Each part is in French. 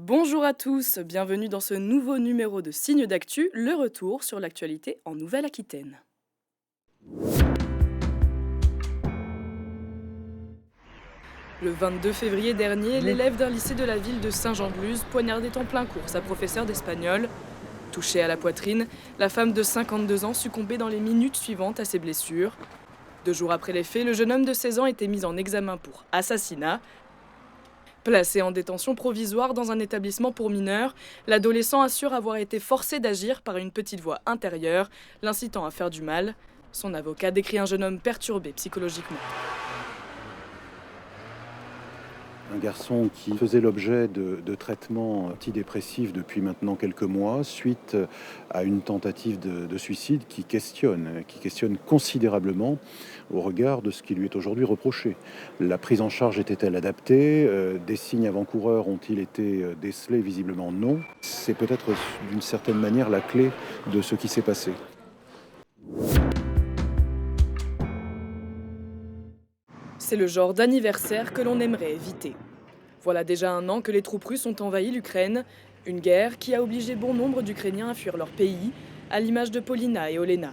Bonjour à tous, bienvenue dans ce nouveau numéro de Signe d'actu, le retour sur l'actualité en Nouvelle-Aquitaine. Le 22 février dernier, l'élève d'un lycée de la ville de Saint-Jean-de-Luz poignardait en plein cours sa professeure d'espagnol. Touchée à la poitrine, la femme de 52 ans succombait dans les minutes suivantes à ses blessures. 2 jours après les faits, le jeune homme de 16 ans était mis en examen pour assassinat. Placé en détention provisoire dans un établissement pour mineurs, l'adolescent assure avoir été forcé d'agir par une petite voix intérieure, l'incitant à faire du mal. Son avocat décrit un jeune homme perturbé psychologiquement. Un garçon qui faisait l'objet de traitements antidépressifs depuis maintenant quelques mois, suite à une tentative de suicide qui questionne considérablement au regard de ce qui lui est aujourd'hui reproché. La prise en charge était-elle adaptée? Des signes avant-coureurs ont-ils été décelés? Visiblement non. C'est peut-être d'une certaine manière la clé de ce qui s'est passé. C'est le genre d'anniversaire que l'on aimerait éviter. Voilà déjà 1 an que les troupes russes ont envahi l'Ukraine, une guerre qui a obligé bon nombre d'Ukrainiens à fuir leur pays, à l'image de Paulina et Olena.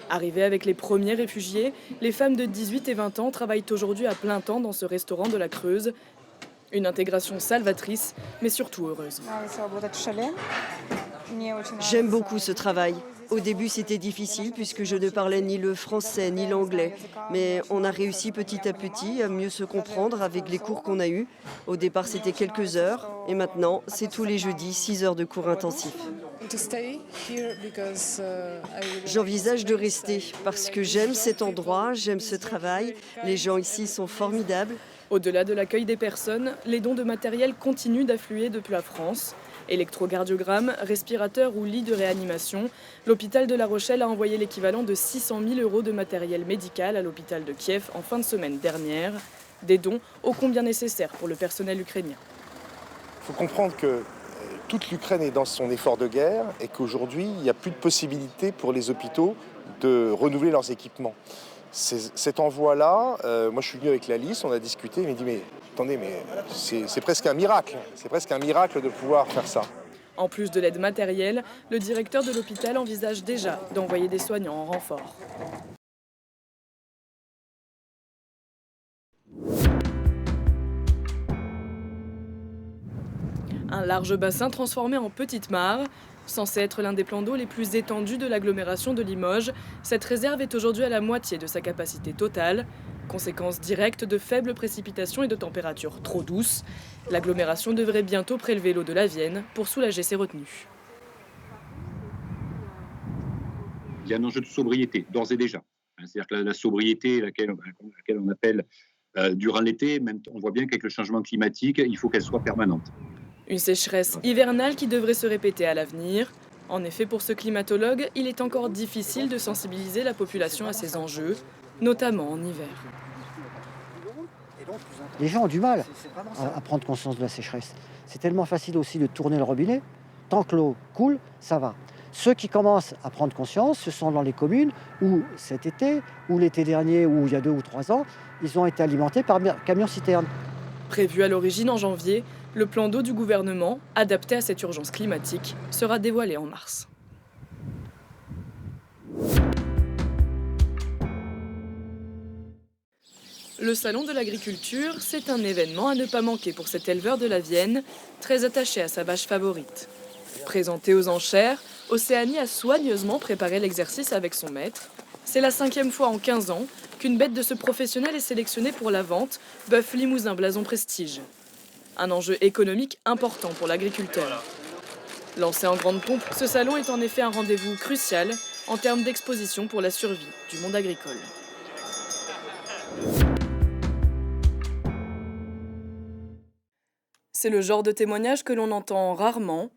Arrivées avec les premiers réfugiés, les femmes de 18 et 20 ans travaillent aujourd'hui à plein temps dans ce restaurant de la Creuse. Une intégration salvatrice, mais surtout heureuse. J'aime beaucoup ce travail. Au début, c'était difficile puisque je ne parlais ni le français ni l'anglais. Mais on a réussi petit à petit à mieux se comprendre avec les cours qu'on a eus. Au départ, c'était quelques heures et maintenant, c'est tous les jeudis, 6 heures de cours intensifs. J'envisage de rester parce que j'aime cet endroit, j'aime ce travail. Les gens ici sont formidables. Au-delà de l'accueil des personnes, les dons de matériel continuent d'affluer depuis la France. Électrocardiogramme, respirateur ou lit de réanimation, l'hôpital de La Rochelle a envoyé l'équivalent de 600 000 € de matériel médical à l'hôpital de Kiev en fin de semaine dernière. Des dons ô combien nécessaires pour le personnel ukrainien. Il faut comprendre que toute l'Ukraine est dans son effort de guerre et qu'aujourd'hui, il n'y a plus de possibilité pour les hôpitaux de renouveler leurs équipements. Cet envoi-là, moi je suis venu avec la liste, on a discuté, il m'a dit mais attendez, mais c'est presque un miracle, de pouvoir faire ça. En plus de l'aide matérielle, le directeur de l'hôpital envisage déjà d'envoyer des soignants en renfort. Un large bassin transformé en petite mare. Censé être l'un des plans d'eau les plus étendus de l'agglomération de Limoges, cette réserve est aujourd'hui à la moitié de sa capacité totale. Conséquence directe de faibles précipitations et de températures trop douces, l'agglomération devrait bientôt prélever l'eau de la Vienne pour soulager ses retenues. Il y a un enjeu de sobriété, d'ores et déjà. C'est-à-dire que la sobriété, laquelle on appelle durant l'été, même on voit bien qu'avec le changement climatique, il faut qu'elle soit permanente. Une sécheresse hivernale qui devrait se répéter à l'avenir. En effet, pour ce climatologue, il est encore difficile de sensibiliser la population à ces enjeux, notamment en hiver. Les gens ont du mal à prendre conscience de la sécheresse. C'est tellement facile aussi de tourner le robinet. Tant que l'eau coule, ça va. Ceux qui commencent à prendre conscience, ce sont dans les communes où cet été, ou l'été dernier, ou il y a 2 ou 3 ans, ils ont été alimentés par camions-citernes. Prévu à l'origine en janvier, le plan d'eau du gouvernement, adapté à cette urgence climatique, sera dévoilé en mars. Le salon de l'agriculture, c'est un événement à ne pas manquer pour cet éleveur de la Vienne, très attaché à sa vache favorite. Présenté aux enchères, Océanie a soigneusement préparé l'exercice avec son maître. C'est la 5e fois en 15 ans qu'une bête de ce professionnel est sélectionnée pour la vente, bœuf limousin blason prestige. Un enjeu économique important pour l'agriculteur. Lancé en grande pompe, ce salon est en effet un rendez-vous crucial en termes d'exposition pour la survie du monde agricole. C'est le genre de témoignage que l'on entend rarement.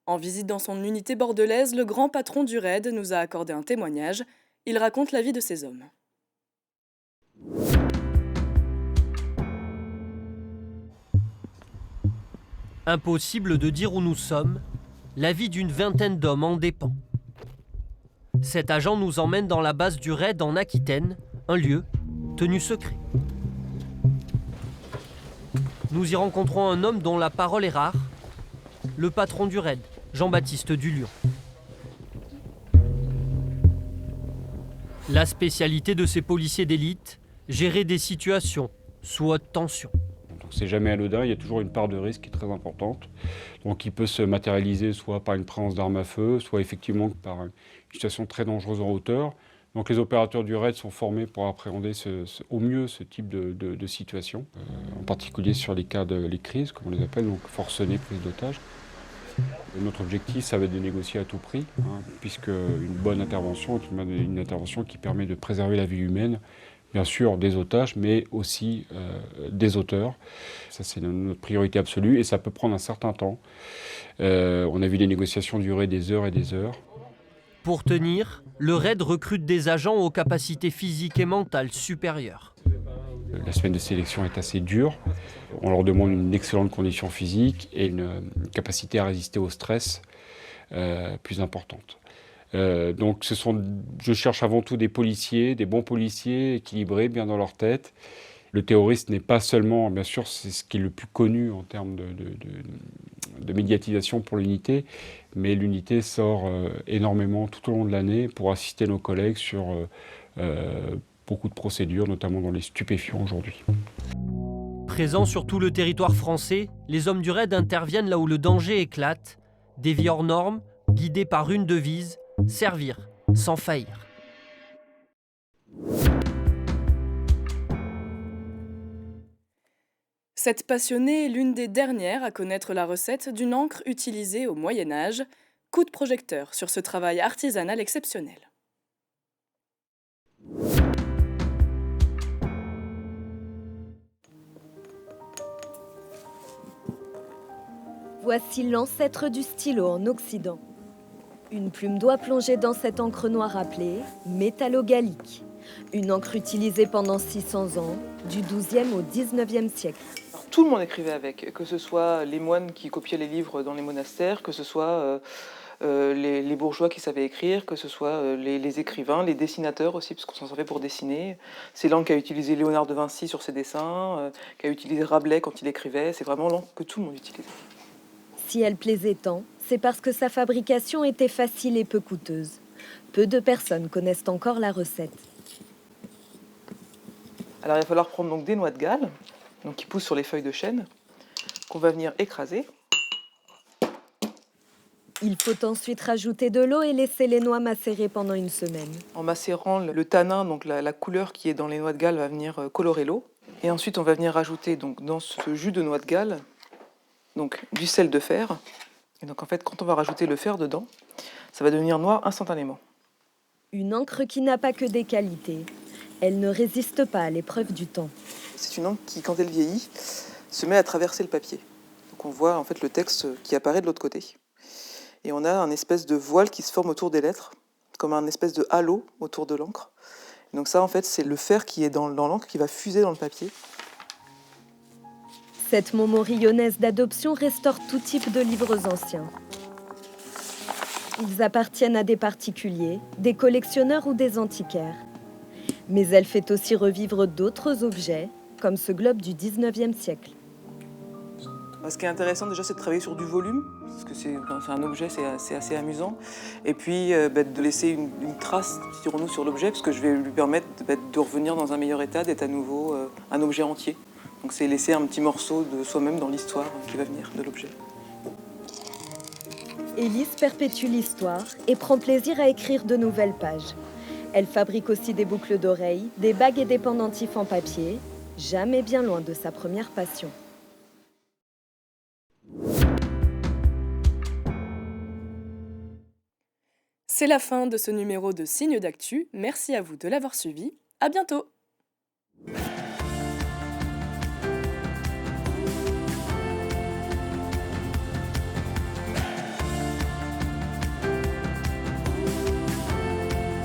En visite dans son unité bordelaise, le grand patron du RAID nous a accordé un témoignage. Il raconte la vie de ces hommes. Impossible de dire où nous sommes, la vie d'une vingtaine d'hommes en dépend. Cet agent nous emmène dans la base du RAID en Aquitaine, un lieu tenu secret. Nous y rencontrons un homme dont la parole est rare, le patron du raid, Jean-Baptiste Dulion. La spécialité de ces policiers d'élite, gérer des situations sous haute tension. Donc c'est jamais anodin, il y a toujours une part de risque qui est très importante. Donc il peut se matérialiser soit par une présence d'armes à feu, soit effectivement par une situation très dangereuse en hauteur. Donc les opérateurs du raid sont formés pour appréhender au mieux ce type de situation, en particulier sur les cas les crises, comme on les appelle, donc forcenés, prise d'otages. Notre objectif, ça va être de négocier à tout prix, puisque une bonne intervention est une intervention qui permet de préserver la vie humaine, bien sûr des otages, mais aussi des auteurs. Ça, c'est notre priorité absolue et ça peut prendre un certain temps. On a vu les négociations durer des heures et des heures. Pour tenir, le raid recrute des agents aux capacités physiques et mentales supérieures. La semaine de sélection est assez dure. On leur demande une excellente condition physique et une capacité à résister au stress plus importante. Donc je cherche avant tout des policiers, des bons policiers, équilibrés, bien dans leur tête. Le terroriste n'est pas seulement, bien sûr, c'est ce qui est le plus connu en termes de médiatisation pour l'unité, mais l'unité sort énormément tout au long de l'année pour assister nos collègues sur beaucoup de procédures, notamment dans les stupéfiants aujourd'hui. Présents sur tout le territoire français, les hommes du raid interviennent là où le danger éclate, des vies hors normes, guidés par une devise, servir sans faillir. Cette passionnée est l'une des dernières à connaître la recette d'une encre utilisée au Moyen-Âge. Coup de projecteur sur ce travail artisanal exceptionnel. Voici l'ancêtre du stylo en Occident. Une plume doit plonger dans cette encre noire appelée métallogallique. Une encre utilisée pendant 600 ans, du XIIe au XIXe siècle. Tout le monde écrivait avec, que ce soit les moines qui copiaient les livres dans les monastères, que ce soit les bourgeois qui savaient écrire, que ce soit les écrivains, les dessinateurs aussi, parce qu'on s'en servait pour dessiner. C'est l'encre qu'a utilisé Léonard de Vinci sur ses dessins, qu'a utilisé Rabelais quand il écrivait. C'est vraiment l'encre que tout le monde utilisait. Si elle plaisait tant, c'est parce que sa fabrication était facile et peu coûteuse. Peu de personnes connaissent encore la recette. Alors il va falloir prendre donc des noix de Galles, donc qui poussent sur les feuilles de chêne, qu'on va venir écraser. Il faut ensuite rajouter de l'eau et laisser les noix macérer pendant une semaine. En macérant le tanin, donc la couleur qui est dans les noix de Galles va venir colorer l'eau. Et ensuite on va venir rajouter donc, dans ce jus de noix de Galles donc, du sel de fer. Et donc en fait quand on va rajouter le fer dedans, ça va devenir noir instantanément. Une encre qui n'a pas que des qualités. Elle ne résiste pas à l'épreuve du temps. C'est une encre qui, quand elle vieillit, se met à traverser le papier. Donc on voit en fait le texte qui apparaît de l'autre côté. Et on a un espèce de voile qui se forme autour des lettres, comme un espèce de halo autour de l'encre. Donc ça, en fait, c'est le fer qui est dans l'encre qui va fuser dans le papier. Cette momerie lyonnaise d'adoption restaure tout type de livres anciens. Ils appartiennent à des particuliers, des collectionneurs ou des antiquaires. Mais elle fait aussi revivre d'autres objets, comme ce globe du 19e siècle. Ce qui est intéressant déjà, c'est de travailler sur du volume, parce que c'est un objet, c'est assez amusant. Et puis de laisser une trace, dirons-nous, sur l'objet, parce que je vais lui permettre de revenir dans un meilleur état, d'être à nouveau un objet entier. Donc c'est laisser un petit morceau de soi-même dans l'histoire qui va venir de l'objet. Élise perpétue l'histoire et prend plaisir à écrire de nouvelles pages. Elle fabrique aussi des boucles d'oreilles, des bagues et des pendentifs en papier, jamais bien loin de sa première passion. C'est la fin de ce numéro de Signes d'actu. Merci à vous de l'avoir suivi. À bientôt!